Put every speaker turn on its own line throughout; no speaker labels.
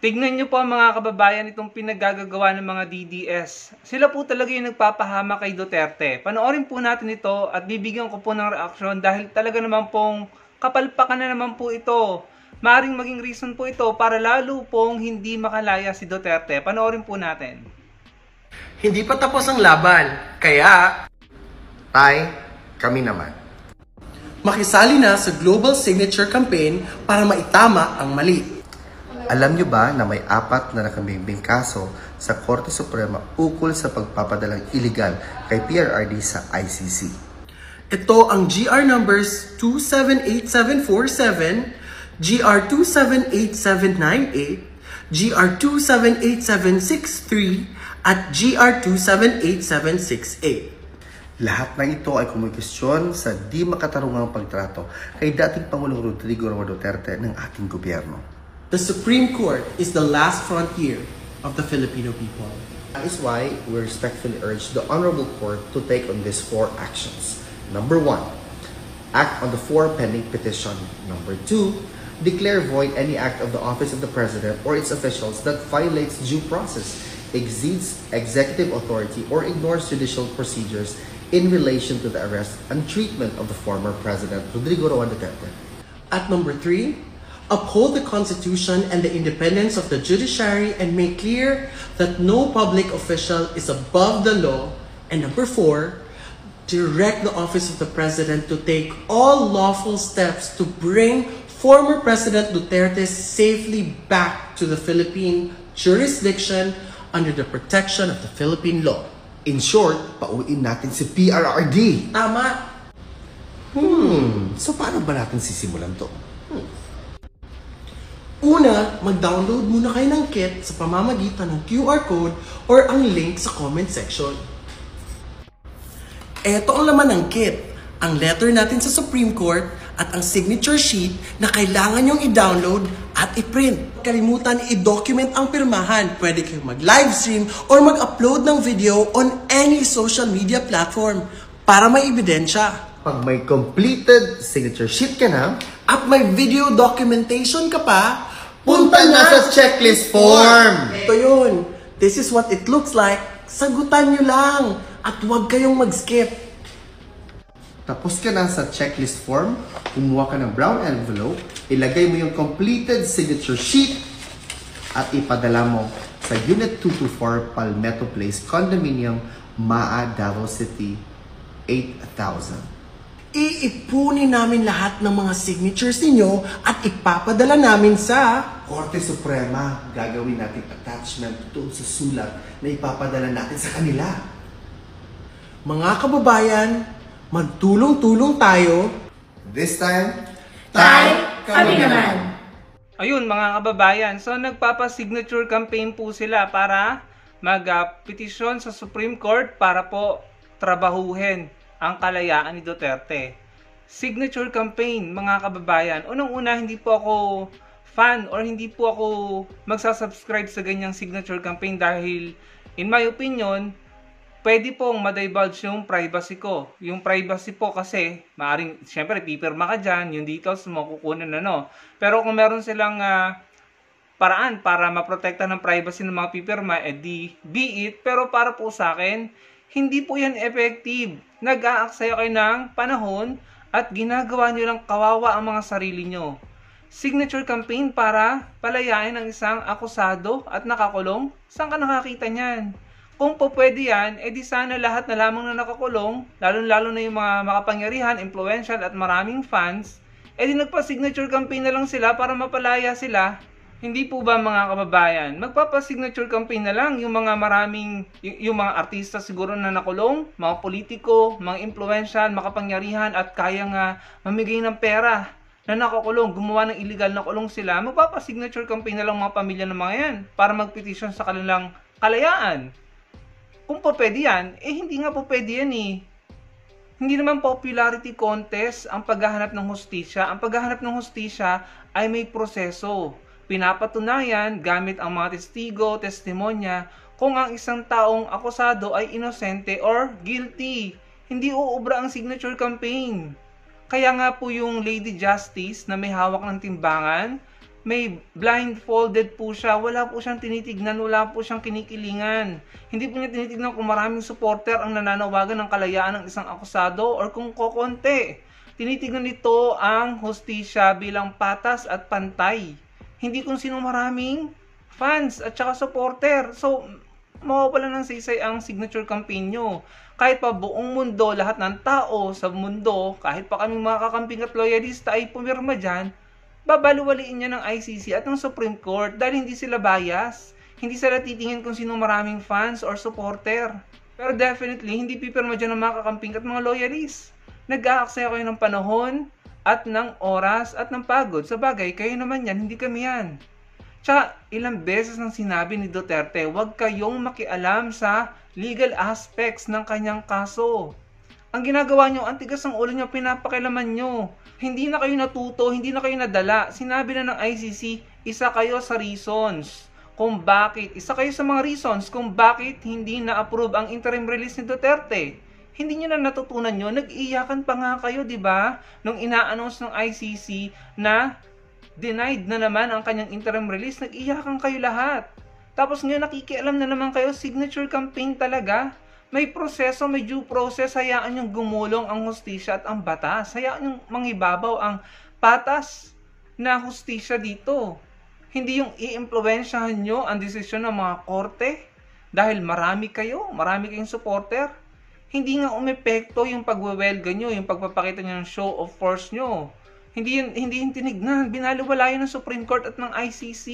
Tignan nyo po mga kababayan itong pinaggagawa ng mga DDS. Sila po talaga yung nagpapahama kay Duterte. Panoorin po natin ito at bibigyan ko po ng reaksyon dahil talaga naman pong kapalpakan na naman po ito. Maaring maging reason po ito para lalo pong hindi makalaya si Duterte. Panoorin po natin.
Hindi pa tapos ang laban, kaya kami naman. Makisali na sa Global Signature Campaign para maitama ang mali.
Alam nyo ba na may 4 na nakabimbing kaso sa Korte Suprema ukol sa pagpapadalang iligal kay PRRD sa ICC?
Ito ang GR numbers 278747, GR 278798, GR 278763, at GR 278768.
Lahat ng ito ay kumikisyon sa di makatarungang pagtrato kay dating Pangulong Rodrigo Roa Duterte ng ating gobyerno.
The Supreme Court is the last frontier of the Filipino people.
That is why we respectfully urge the Honorable Court to take on these 4 actions. Number 1, act on the 4 pending petition. Number 2, declare void any act of the office of the President or its officials that violates due process, exceeds executive authority, or ignores judicial procedures in relation to the arrest and treatment of the former President Rodrigo Roa Duterte.
At number 3, uphold the Constitution and the independence of the judiciary and make clear that no public official is above the law. And number 4, direct the office of the President to take all lawful steps to bring former President Duterte safely back to the Philippine jurisdiction under the protection of the Philippine law.
In short, pauwiin natin si PRRD.
Tama.
So paano ba natin sisimulan to?
Una, mag-download muna kayo ng kit sa pamamagitan ng QR code or ang link sa comment section. Ito ang laman ng kit, ang letter natin sa Supreme Court at ang signature sheet na kailangan nyong i-download at i-print. Kalimutan i-document ang pirmahan. Pwede kayong mag-livestream or mag-upload ng video on any social media platform para may ebidensya.
Pag may completed signature sheet ka na,
at may video documentation ka pa,
punta na sa checklist form!
Ito yun. This is what it looks like. Sagutan nyo lang at huwag kayong mag-skip.
Tapos ka na sa checklist form, kumuha ka ng brown envelope, ilagay mo yung completed signature sheet at ipadala mo sa Unit 224 Palmetto Place Condominium, Maa, Davao City, 8,000.
Iipunin namin lahat ng mga signatures ninyo at ipapadala namin sa
Korte Suprema. Gagawin natin attachment doon sa sulat na ipapadala natin sa kanila.
Mga kababayan, magtulong-tulong tayo.
This time,
kami naman.
Ayun mga kababayan, so nagpapa-signature campaign po sila para mag-petisyon sa Supreme Court para po trabahuhin ang kalayaan ni Duterte. Signature campaign, mga kababayan. Unang-una, hindi po ako fan or hindi po ako magsasubscribe sa ganyang signature campaign dahil, in my opinion, pwede pong ma-divulge yung privacy ko. Yung privacy po kasi, maaring, syempre, pipirma ka dyan, yung details mo kukunin Pero kung meron silang paraan para maprotekta ng privacy ng mga pipirma, edi be it. Pero para po sa akin, hindi po yan effective. Nag-aaksaya kayo ng panahon at ginagawa nyo lang kawawa ang mga sarili nyo. Signature campaign para palayain ang isang akusado at nakakulong? Saan ka nakakita niyan? Kung po pwede yan, edi sana lahat na lamang na nakakulong, lalo-lalo na yung mga makapangyarihan, influential at maraming fans, edi nagpa-signature campaign na lang sila para mapalaya sila. Hindi po ba mga kababayan, magpapa-signature campaign na lang yung mga yung mga artista siguro na nakulong, mga politiko, mga influential, makapangyarihan at kaya nga mamigay ng pera na nakakulong, gumawa ng illegal na kulong sila, magpapa-signature campaign na lang mga pamilya ng mga yan para magpetisyon sa kanilang kalayaan. Kung po pwede yan, hindi nga po pwede yan Hindi naman popularity contest ang paghahanap ng hustisya. Ang paghahanap ng hustisya ay may proseso. Pinapatunayan gamit ang mga testigo, testimonya, kung ang isang taong akusado ay inosente or guilty. Hindi uubra ang signature campaign. Kaya nga po yung Lady Justice na may hawak ng timbangan, may blindfolded po siya, wala po siyang tinitignan, wala po siyang kinikilingan. Hindi po niya tinitignan kung maraming supporter ang nananawagan ng kalayaan ng isang akusado or kung kokonti. Tinitignan nito ang hustisya bilang patas at pantay. Hindi kung sino maraming fans at saka supporter. So, mawawala ng saysay ang signature campaign nyo. Kahit pa buong mundo, lahat ng tao sa mundo, kahit pa kaming mga kakamping at loyalista ay pumirma dyan, babaluwaliin niya ng ICC at ng Supreme Court dahil hindi sila bias. Hindi sila titingin kung sino maraming fans or supporter. Pero definitely, hindi pipirma dyan ng mga kakamping at mga loyalists. Nag-aaksaya kayo ng panahon at ng oras at ng pagod. Sa bagay, kayo naman yan, hindi kami yan. Tsaka, ilang beses nang sinabi ni Duterte, huwag kayong makialam sa legal aspects ng kanyang kaso. Ang ginagawa nyo, ang tigas ng ulo nyo, pinapakilaman nyo. Hindi na kayo natuto, hindi na kayo nadala. Sinabi na ng ICC, isa kayo sa reasons kung bakit, isa kayo sa mga reasons kung bakit hindi na-approve ang interim release ni Duterte. Hindi nyo na natutunan nyo, nag-iyakan pa nga kayo, di ba? Nung ina-announce ng ICC na denied na naman ang kanyang interim release, nag-iyakan kayo lahat. Tapos ngayon nakikialam na naman kayo, signature campaign talaga. May proseso, may due process, hayaan yung gumulong ang hustisya at ang batas. Hayaan yung manghibabaw ang patas na hustisya dito. Hindi yung i-impluwensyahan nyo ang desisyon ng mga korte dahil marami kayong supporter. Hindi nga umepekto yung pagwewelga nyo, yung pagpapakita nyo ng show of force nyo. Hindi yung tinignan, binaliwala yun ng Supreme Court at ng ICC.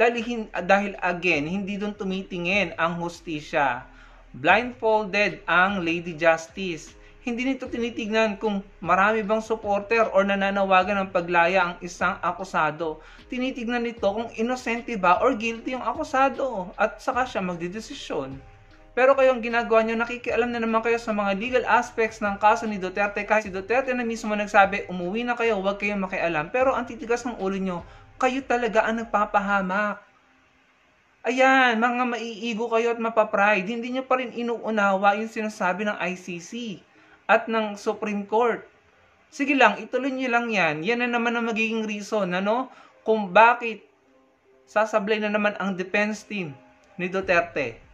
Dahil again, hindi doon tumitingin ang hustisya. Blindfolded ang Lady Justice. Hindi nito tinitignan kung marami bang supporter or nananawagan ng paglaya ang isang akusado. Tinitignan nito kung inosente ba or guilty yung akusado at saka siya magdedesisyon. Pero kayong ginagawa nyo, nakikialam na naman kayo sa mga legal aspects ng kaso ni Duterte. Kahit si Duterte na mismo nagsabi, umuwi na kayo, huwag kayong makialam. Pero ang titigas ng ulo nyo, kayo talaga ang nagpapahamak. Ayan, mga maiigo kayo at mapapride, hindi nyo pa rin inuunawa yung sinasabi ng ICC at ng Supreme Court. Sige lang, ituloy nyo lang yan. Yan na naman ang magiging reason, kung bakit sasablay na naman ang defense team ni Duterte.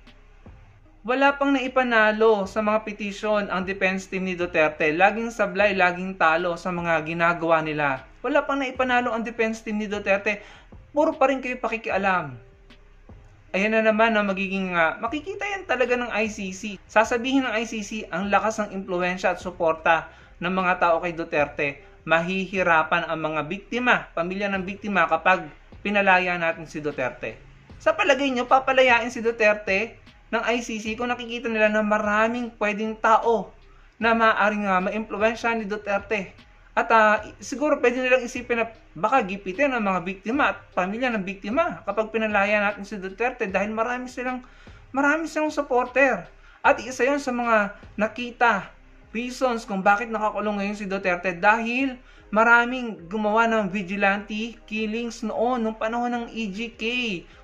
Wala pang naipanalo sa mga petition ang defense team ni Duterte. Laging sablay, laging talo sa mga ginagawa nila. Wala pang naipanalo ang defense team ni Duterte. Puro pa rin kayo pakikialam. Ayan na naman ang magiging makikita yan talaga ng ICC. Sasabihin ng ICC ang lakas ng impluwensya at suporta ng mga tao kay Duterte. Mahihirapan ang mga biktima, pamilya ng biktima kapag pinalaya natin si Duterte. Sa palagay nyo, papalayain si Duterte ng ICC kung nakikita nila na maraming pwedeng tao na maaaring ma-impluwensya ni Duterte. At siguro pwede nilang isipin na baka gipitin ang mga biktima at pamilya ng biktima kapag pinalaya natin si Duterte dahil marami silang supporter. At isa yon sa mga nakita reasons kung bakit nakakulong ngayon si Duterte dahil maraming gumawa ng vigilante killings nung panahon ng EGK.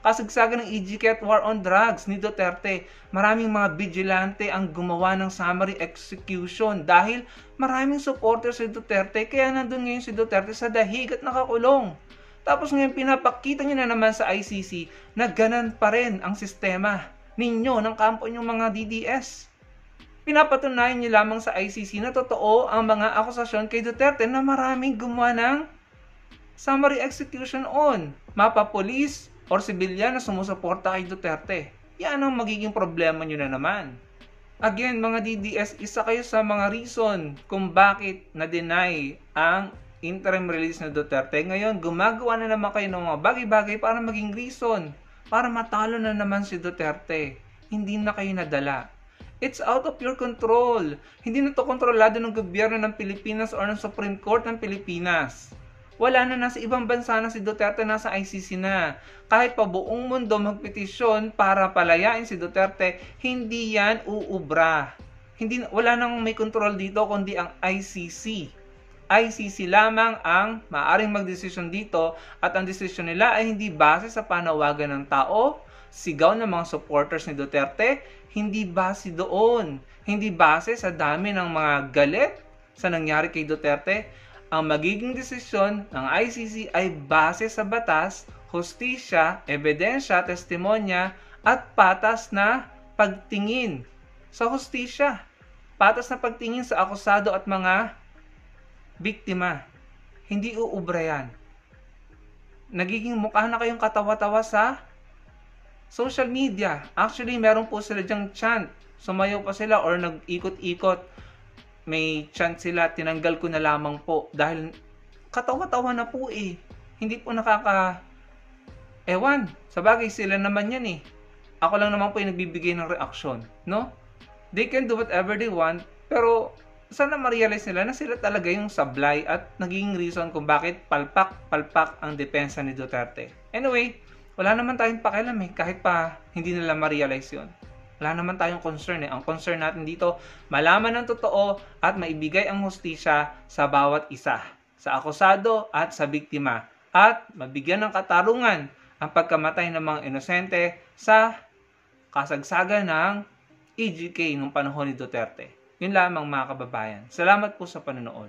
Kasagsagan ng EGK at war on drugs ni Duterte. Maraming mga vigilante ang gumawa ng summary execution dahil maraming supporters si Duterte. Kaya nandun ngayon si Duterte sa dahig at nakakulong. Tapos ngayon pinapakita niyo na naman sa ICC na ganan pa rin ang sistema ninyo ng kampo nyong mga DDS. Pinapatunayan niyo lamang sa ICC na totoo ang mga akusasyon kay Duterte na maraming gumawa ng summary execution on mapapulis or sibilyan na sumusuporta kay Duterte. Yan ang magiging problema niyo na naman. Again, mga DDS, isa kayo sa mga reason kung bakit na-deny ang interim release ng Duterte. Ngayon, gumagawa na naman kayo ng mga bagay-bagay para maging reason, para matalo na naman si Duterte. Hindi na kayo nadala. It's out of your control. Hindi na to kontrolado ng gobyerno ng Pilipinas or ng Supreme Court ng Pilipinas. Wala na, nasa ibang bansa na si Duterte, nasa ICC na. Kahit pa buong mundo magpetisyon para palayain si Duterte, hindi yan uubra. Wala nang may control dito kundi ang ICC. ICC lamang ang maaaring magdesisyon dito at ang desisyon nila ay hindi base sa panawagan ng tao, sigaw ng mga supporters ni Duterte, hindi base doon. Hindi base sa dami ng mga galit sa nangyari kay Duterte. ang magiging desisyon ng ICC ay base sa batas, hustisya, ebidensya, testimonya, at patas na pagtingin sa hustisya. Patas na pagtingin sa akusado at mga biktima. Hindi uubra yan. Nagiging mukha na kayong katawa-tawa sa social media. Actually, meron po sila dyang chant. Sumayaw pa sila or nag-ikot-ikot. May chant sila, tinanggal ko na lamang po. Dahil katawa-tawa na po eh. Hindi po ewan, sa bagay sila naman yan eh. Ako lang naman po yung nagbibigay ng reaksyon, no? They can do whatever they want, pero sana ma-realize nila na sila talaga yung sablay at naging reason kung bakit palpak ang depensa ni Duterte. Anyway, wala naman tayong pakialam eh, kahit pa hindi nila ma-realize yun. Wala naman tayong concern eh. Ang concern natin dito, malaman ng totoo at maibigay ang hustisya sa bawat isa, sa akusado at sa biktima, at mabigyan ng katarungan ang pagkamatay ng mga inosente sa kasagsagan ng EJK nung panahon ni Duterte. Yun lamang mga kababayan. Salamat po sa panonood.